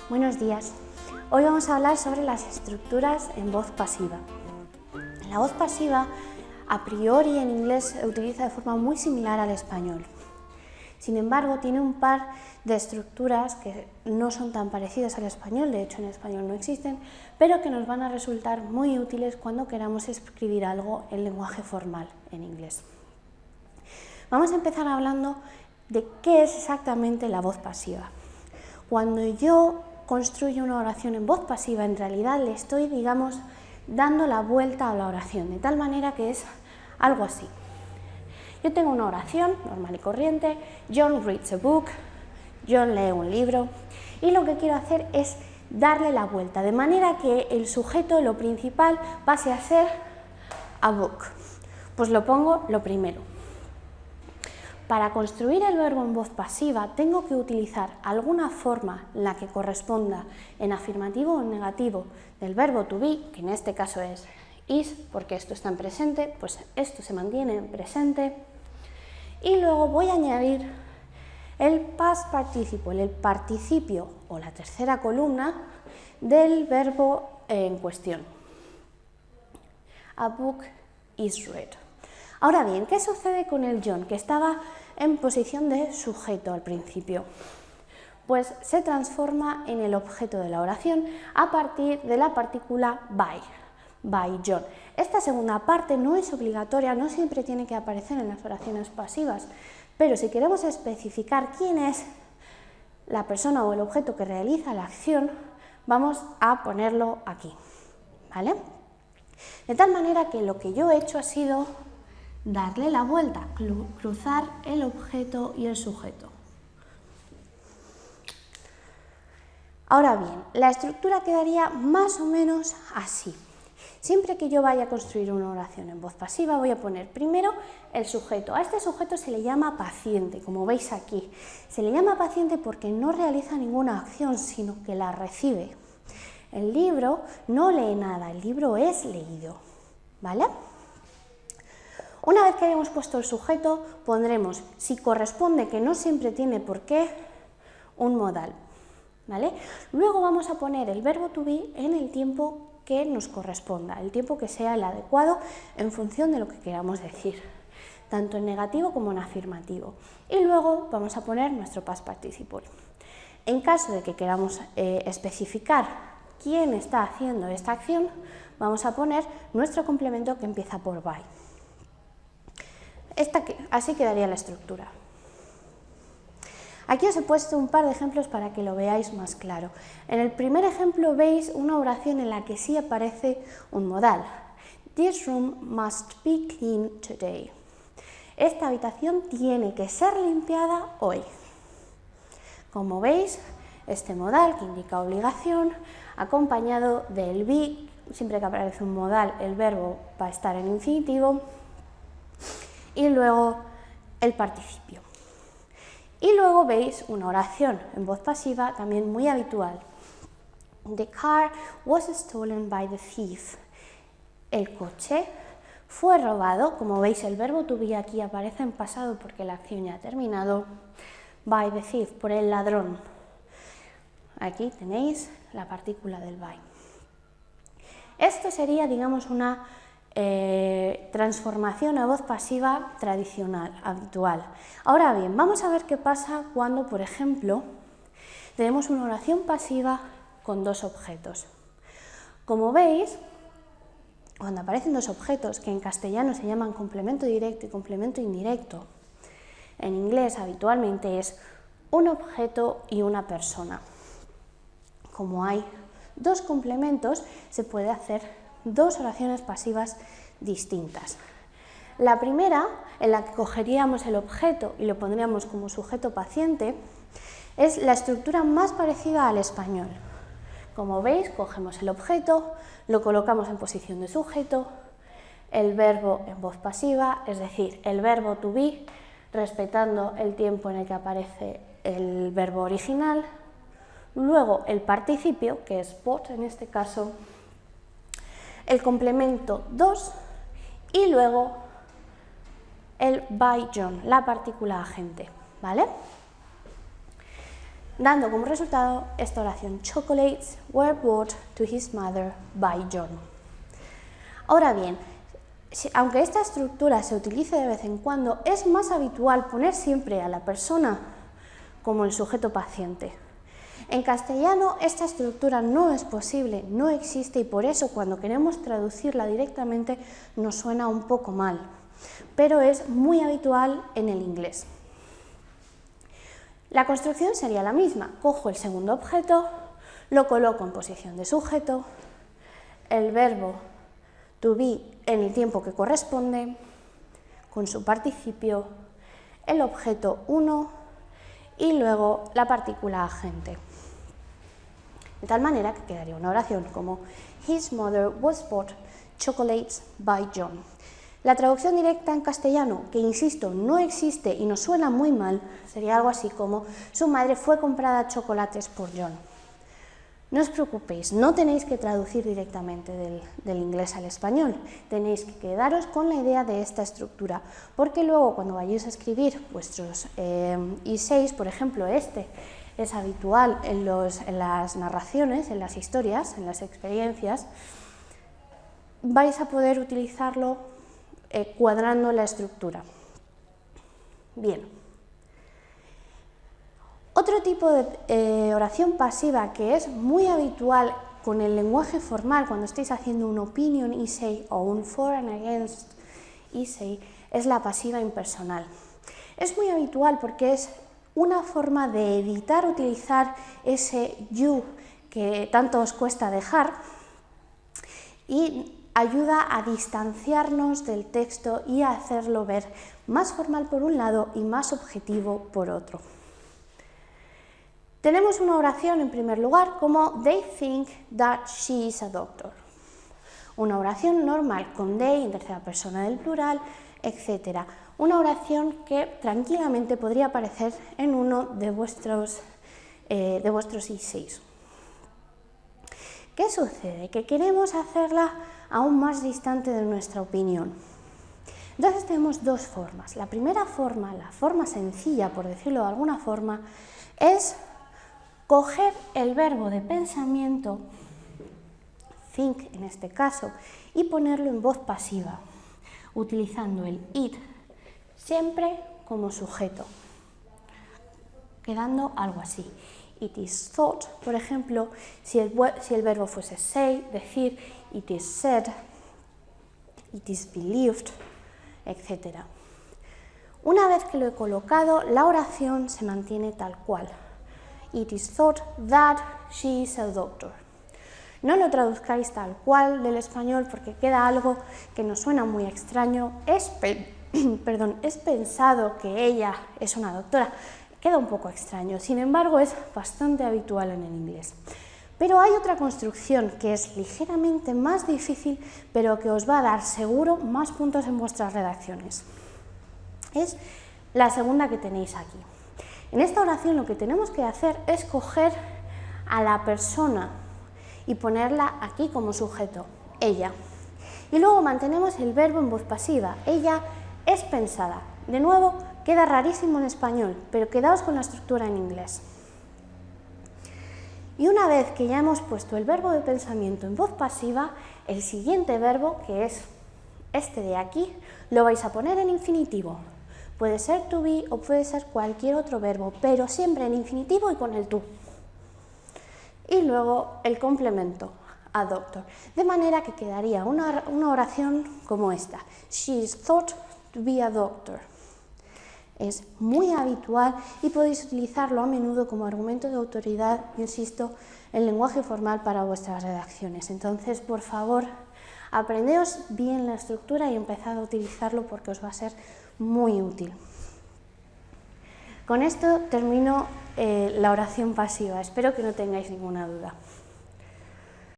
Buenos días. Hoy vamos a hablar sobre las estructuras en voz pasiva. La voz pasiva, a priori en inglés, se utiliza de forma muy similar al español. Sin embargo, tiene un par de estructuras que no son tan parecidas al español, de hecho en español no existen, pero que nos van a resultar muy útiles cuando queramos escribir algo en lenguaje formal en inglés. Vamos a empezar hablando de qué es exactamente la voz pasiva. Cuando yo construyo una oración en voz pasiva, en realidad le estoy, dando la vuelta a la oración, de tal manera que es algo así. Yo tengo una oración normal y corriente, John reads a book, John lee un libro, y lo que quiero hacer es darle la vuelta, de manera que el sujeto, lo principal, pase a ser a book. Pues lo pongo lo primero. Para construir el verbo en voz pasiva tengo que utilizar alguna forma en la que corresponda en afirmativo o en negativo del verbo to be, que en este caso es is, porque esto está en presente, pues esto se mantiene en presente. Y luego voy a añadir el past participle, el participio o la tercera columna del verbo en cuestión. A book is read. Ahora bien, ¿qué sucede con el John, que estaba en posición de sujeto al principio? Pues se transforma en el objeto de la oración a partir de la partícula by John. Esta segunda parte no es obligatoria, no siempre tiene que aparecer en las oraciones pasivas, pero si queremos especificar quién es la persona o el objeto que realiza la acción, vamos a ponerlo aquí, ¿vale? De tal manera que lo que yo he hecho ha sido darle la vuelta, cruzar el objeto y el sujeto. Ahora bien, la estructura quedaría más o menos así. Siempre que yo vaya a construir una oración en voz pasiva, voy a poner primero el sujeto. A este sujeto se le llama paciente, como veis aquí. Se le llama paciente porque no realiza ninguna acción, sino que la recibe. El libro no lee nada, el libro es leído, ¿vale? Una vez que hayamos puesto el sujeto, pondremos, si corresponde, que no siempre tiene por qué, un modal, ¿vale? Luego vamos a poner el verbo to be en el tiempo que nos corresponda, el tiempo que sea el adecuado en función de lo que queramos decir, tanto en negativo como en afirmativo. Y luego vamos a poner nuestro past participle. En caso de que queramos especificar quién está haciendo esta acción, vamos a poner nuestro complemento que empieza por by. Así quedaría la estructura. Aquí os he puesto un par de ejemplos para que lo veáis más claro. En el primer ejemplo veis una oración en la que sí aparece un modal. This room must be clean today. Esta habitación tiene que ser limpiada hoy. Como veis, este modal que indica obligación, acompañado del be, siempre que aparece un modal el verbo va a estar en infinitivo, y luego el participio. Y luego veis una oración en voz pasiva también muy habitual. The car was stolen by the thief. El coche fue robado. Como veis, el verbo to be aquí aparece en pasado porque la acción ya ha terminado. By the thief, por el ladrón. Aquí tenéis la partícula del by. Esto sería, una transformación a voz pasiva tradicional, habitual. Ahora bien, vamos a ver qué pasa cuando, por ejemplo, tenemos una oración pasiva con dos objetos. Como veis, cuando aparecen dos objetos, que en castellano se llaman complemento directo y complemento indirecto, en inglés habitualmente es un objeto y una persona. Como hay dos complementos, se puede hacer dos oraciones pasivas distintas. La primera, en la que cogeríamos el objeto y lo pondríamos como sujeto paciente, es la estructura más parecida al español. Como veis, cogemos el objeto, lo colocamos en posición de sujeto, el verbo en voz pasiva, es decir, el verbo to be, respetando el tiempo en el que aparece el verbo original, luego el participio, que es bought en este caso, el complemento dos y luego el by John, la partícula agente, ¿vale? dando como resultado esta oración: chocolates were brought to his mother by John. Ahora bien, aunque esta estructura se utilice de vez en cuando, es más habitual poner siempre a la persona como el sujeto paciente. En castellano esta estructura no es posible, no existe, y por eso cuando queremos traducirla directamente nos suena un poco mal, pero es muy habitual en el inglés. La construcción sería la misma: cojo el segundo objeto, lo coloco en posición de sujeto, el verbo to be en el tiempo que corresponde, con su participio, el objeto 1 y luego la partícula agente. De tal manera que quedaría una oración como His mother was bought chocolates by John. La traducción directa en castellano, que insisto, no existe y nos suena muy mal, sería algo así como su madre fue comprada chocolates por John. No os preocupéis, no tenéis que traducir directamente del inglés al español, tenéis que quedaros con la idea de esta estructura, porque luego cuando vayáis a escribir vuestros I6, por ejemplo este, es habitual en las narraciones, en las historias, en las experiencias, vais a poder utilizarlo cuadrando la estructura. Bien. Otro tipo de oración pasiva que es muy habitual con el lenguaje formal cuando estáis haciendo un opinion essay o un for and against essay es la pasiva impersonal. Es muy habitual porque es una forma de evitar utilizar ese you que tanto os cuesta dejar y ayuda a distanciarnos del texto y a hacerlo ver más formal por un lado y más objetivo por otro. Tenemos una oración en primer lugar como They think that she is a doctor. Una oración normal con they en tercera persona del plural, etc. Una oración que tranquilamente podría aparecer en uno de vuestros I6. ¿Qué sucede? Que queremos hacerla aún más distante de nuestra opinión. Entonces tenemos dos formas. La primera forma, la forma sencilla, por decirlo de alguna forma, es coger el verbo de pensamiento, think en este caso, y ponerlo en voz pasiva, utilizando el it siempre como sujeto, quedando algo así. It is thought, por ejemplo, si el verbo fuese say, decir, it is said, it is believed, etc. Una vez que lo he colocado, la oración se mantiene tal cual. It is thought that she is a doctor. No lo traduzcáis tal cual del español porque queda algo que nos suena muy extraño. Es pensado que ella es una doctora. Queda un poco extraño, sin embargo es bastante habitual en el inglés. Pero hay otra construcción que es ligeramente más difícil, pero que os va a dar seguro más puntos en vuestras redacciones. Es la segunda que tenéis aquí. En esta oración lo que tenemos que hacer es coger a la persona y ponerla aquí como sujeto, ella. Y luego mantenemos el verbo en voz pasiva, ella es pensada. De nuevo, queda rarísimo en español, pero quedaos con la estructura en inglés. Y una vez que ya hemos puesto el verbo de pensamiento en voz pasiva, el siguiente verbo, que es este de aquí, lo vais a poner en infinitivo. Puede ser to be o puede ser cualquier otro verbo, pero siempre en infinitivo y con el to. Y luego el complemento, a doctor. De manera que quedaría una oración como esta. She is thought to be a doctor. Es muy habitual y podéis utilizarlo a menudo como argumento de autoridad, insisto, en lenguaje formal para vuestras redacciones. Entonces, por favor, aprendeos bien la estructura y empezad a utilizarlo porque os va a ser muy útil. Con esto termino la oración pasiva. Espero que no tengáis ninguna duda.